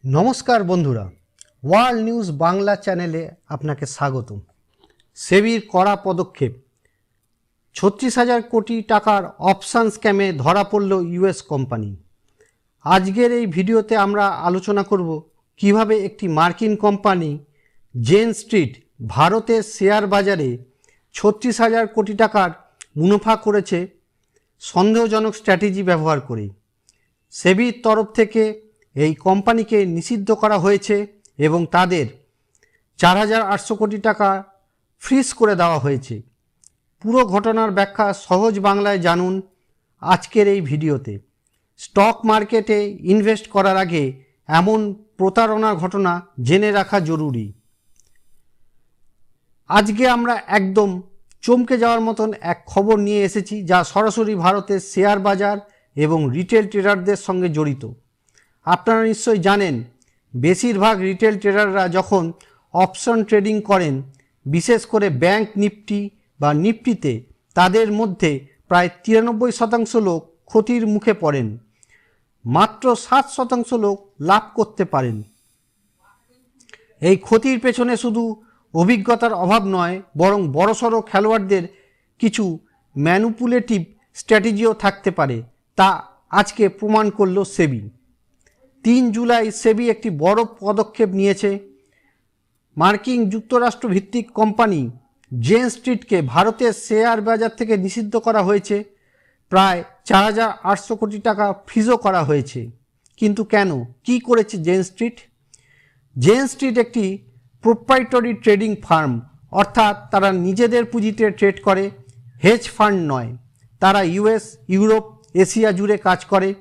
নমস্কার বন্ধুরা, world news Bangla চ্যানেলে আপনাকে স্বাগত। সেবির কড়া পদক্ষেপ, 36,000 কোটি টাকার অপশান স্ক্যামে ধরা পড়ল ইউএস কোম্পানি। আজকের এই ভিডিওতে আমরা আলোচনা করব কিভাবে একটি মার্কিন কোম্পানি জেন স্ট্রিট ভারতের শেয়ার বাজারে 36,000 কোটি টাকার মুনাফা করেছে সন্দেহজনক স্ট্র্যাটেজি ব্যবহার করে। সেবির তরফ থেকে এই কোম্পানিকে নিষিদ্ধ করা হয়েছে এবং তাদের 4,800 কোটি টাকা ফ্রিজ করে দেওয়া হয়েছে। পুরো ঘটনার ব্যাখ্যা সহজ বাংলায় জানুন আজকের এই ভিডিওতে। স্টক মার্কেটে ইনভেস্ট করার আগে এমন প্রতারণার ঘটনা জেনে রাখা জরুরি। আজকে আমরা একদম চমকে যাওয়ার মতন এক খবর নিয়ে এসেছি, যা সরাসরি ভারতের শেয়ার বাজার এবং রিটেল ট্রেডারদের সঙ্গে জড়িত। আপনারা নিশ্চয়ই জানেন, বেশিরভাগ রিটেল ট্রেডাররা যখন অপশন ট্রেডিং করেন, বিশেষ করে ব্যাংক নিফটি বা নিফটিতে, তাদের মধ্যে প্রায় 93% লোক ক্ষতির মুখে পড়েন, মাত্র 7% লোক লাভ করতে পারেন। এই ক্ষতির পেছনে শুধু অভিজ্ঞতার অভাব নয়, বরং বড়সড় খেলোয়াড়দের কিছু ম্যানিপুলেটিভ স্ট্র্যাটেজিও থাকতে পারে, তা আজকে প্রমাণ করল সেবি। 3 জুলাই সেবি একটি বড় পদক্ষেপ নিয়েছে। মার্কিন যুক্তরাষ্ট্র ভিত্তিক কোম্পানি জেন স্ট্রিটকে ভারতের শেয়ার বাজার থেকে নিষিদ্ধ করা হয়েছে। প্রায় 4,800 কোটি টাকা ফ্রিজও করা হয়েছে। কিন্তু কেন, কি করেছে জেন স্ট্রিট? জেন স্ট্রিট একটি প্রোপ্রাইটরি ট্রেডিং ফার্ম, অর্থাৎ তারা নিজেদের পুঁজিতে ট্রেড করে, হেজ ফান্ড নয়। তারা ইউএস, ইউরোপ, এশিয়া জুড়ে কাজ করে।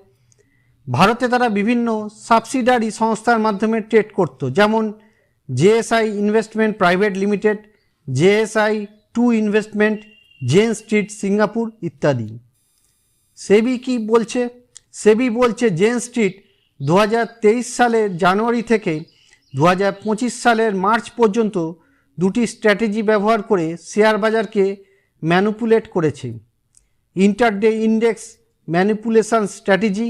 ভারতে তারা বিভিন্ন সাবসিডারি সংস্থার মাধ্যমে ট্রেড করত, যেমন JSI investment private limited, JSI 2 investment, Jane Street Singapore ইত্যাদি। সেবি কি বলছে? সেবি বলছে জেন স্ট্রিট 2023 সালের জানুয়ারি থেকে 2025 সালের মার্চ পর্যন্ত দুটি স্ট্র্যাটেজি ব্যবহার করে শেয়ার বাজারকে ম্যানিপুলেট করেছে। Intraday index manipulation strategy,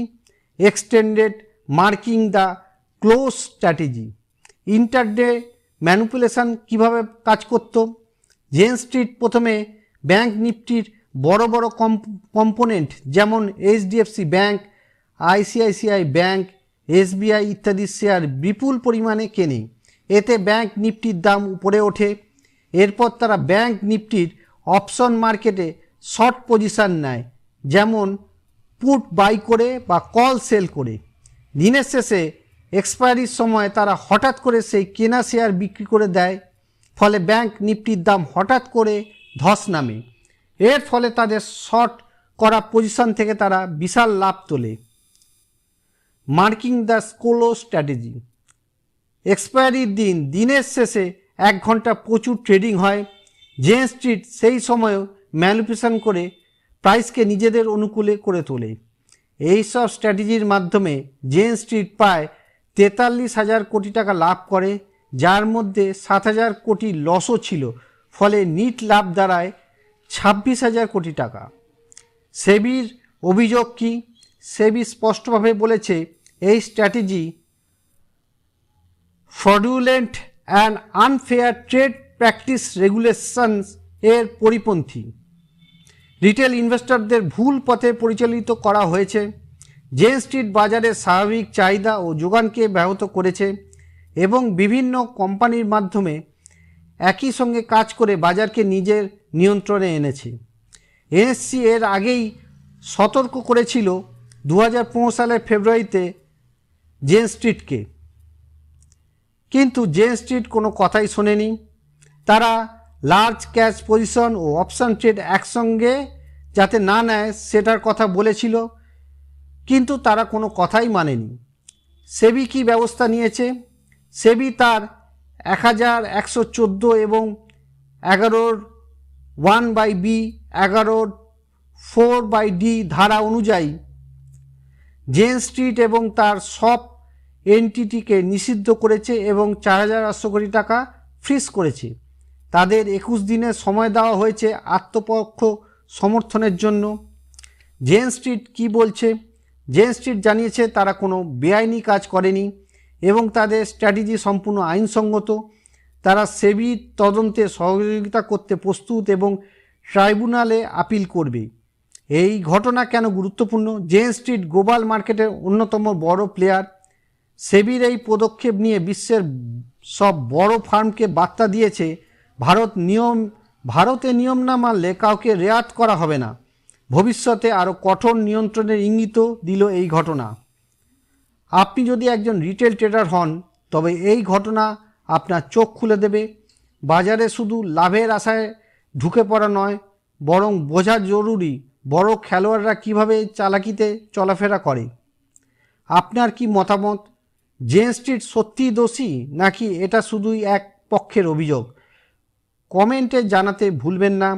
extended marking the close strategy. Intraday manipulation কিভাবে কাজ করত? জেন স্ট্রিট প্রথমে ব্যাংক নিফটির বড় বড় কম্পোনেন্ট যেমন HDFC bank, ICICI bank, SBI ইত্যাদি শেয়ার বিপুল পরিমাণে কেনে। এতে ব্যাংক নিফটির দাম উপরে ওঠে। এরপর তারা ব্যাংক নিফটির অপশন মার্কেটে শর্ট পজিশন নেয়, যেমন পুট বাই করে বা কল সেল করে। দিনের শেষে এক্সপায়ারির সময় তারা হঠাৎ করে সেই কেনা শেয়ার বিক্রি করে দেয়, ফলে ব্যাংক নিফটির দাম হঠাৎ করে ধস নামে। এর ফলে তাদের শর্ট করা পজিশন থেকে তারা বিশাল লাভ তোলে। মার্কিং দ্য ক্লোজ স্ট্র্যাটেজি, এক্সপায়ারির দিনের শেষে 1 ঘন্টা প্রচুর ট্রেডিং হয়। জেন স্ট্রিট সেই সময়ও ম্যানিপুলেশন করে প্রাইসকে নিজেদের অনুকূলে করে তোলে। এই সব স্ট্র্যাটেজির মাধ্যমে জেন স্ট্রিট প্রায় 43,000 কোটি টাকা লাভ করে, যার মধ্যে 7,000 কোটি লসও ছিল। ফলে নিট লাভ দাঁড়ায় 26,000 কোটি টাকা। সেবির অভিযোগ কি? সেবি স্পষ্টভাবে বলেছে এই strategy fraudulent and unfair trade practice regulations এর পরিপন্থী। রিটেল ইনভেস্টরদের ভুল পথে পরিচালিত করা হয়েছে। জেন স্ট্রিট বাজারের স্বাভাবিক চাহিদা ও যোগানকে ব্যাহত করেছে এবং বিভিন্ন কোম্পানির মাধ্যমে একই সঙ্গে কাজ করে বাজারকে নিজের নিয়ন্ত্রণে এনেছে। এনএসসি এর আগেই সতর্ক করেছিল 2015 সালের ফেব্রুয়ারিতে জেন স্ট্রিটকে, কিন্তু জেন স্ট্রিট কোনো কথাই শোনেনি। তারা লার্জ ক্যাশ পজিশন ও অপশন ট্রেড একসঙ্গে যাতে না নেয় সেটার কথা বলেছিল, কিন্তু তারা কোনো কথাই মানেনি। সেবি কি ব্যবস্থা নিয়েছে? সেবি তার 1114 এবং 11 1/B 11 4/D ধারা অনুযায়ী জেন স্ট্রিট এবং তার সব এন্টিটিকে নিষিদ্ধ করেছে এবং 4,800 কোটি টাকা ফ্রিজ করেছে। তাদের 21 দিনের সময় দেওয়া হয়েছে আত্মপক্ষ সমর্থনের জন্য। জেন স্ট্রিট কি বলছে? জেন স্ট্রিট জানিয়েছে তারা কোনো বেআইনি কাজ করেনি এবং তাদের স্ট্র্যাটেজি সম্পূর্ণ আইনসঙ্গত। তারা সেবির তদন্তে সহযোগিতা করতে প্রস্তুত এবং ট্রাইব্যুনালে আপিল করবে। এই ঘটনা কেন গুরুত্বপূর্ণ? জেন স্ট্রিট গ্লোবাল মার্কেটের অন্যতম বড় প্লেয়ার। সেবির এই পদক্ষেপ নিয়ে বিশ্বের সব বড় ফার্মকে বার্তা দিয়েছে ভারতে নিয়ম না মানলে কাউকে রেয়াত করা হবে না। ভবিষ্যতে আরও কঠোর নিয়ন্ত্রণের ইঙ্গিতও দিল এই ঘটনা। আপনি যদি একজন রিটেল ট্রেডার হন তবে এই ঘটনা আপনার চোখ খুলে দেবে। বাজারে শুধু লাভের আশায় ঢুকে পড়া নয়, বরং বোঝা জরুরি বড় খেলোয়াড়রা কীভাবে চালাকিতে চলাফেরা করে। আপনার কি মতামত? জেন স্ট্রিট সত্যিই দোষী, নাকি এটা শুধুই এক পক্ষের অভিযোগ? কমেন্টে জানাতে ভুলবেন না।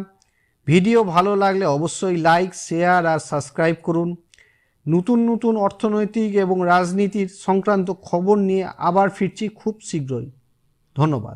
ভিডিও ভালো লাগলে অবশ্যই লাইক, শেয়ার আর সাবস্ক্রাইব করুন। নতুন নতুন অর্থনৈতিক এবং রাজনীতির সংক্রান্ত খবর নিয়ে আবার ফিরছি খুব শীঘ্রই। ধন্যবাদ।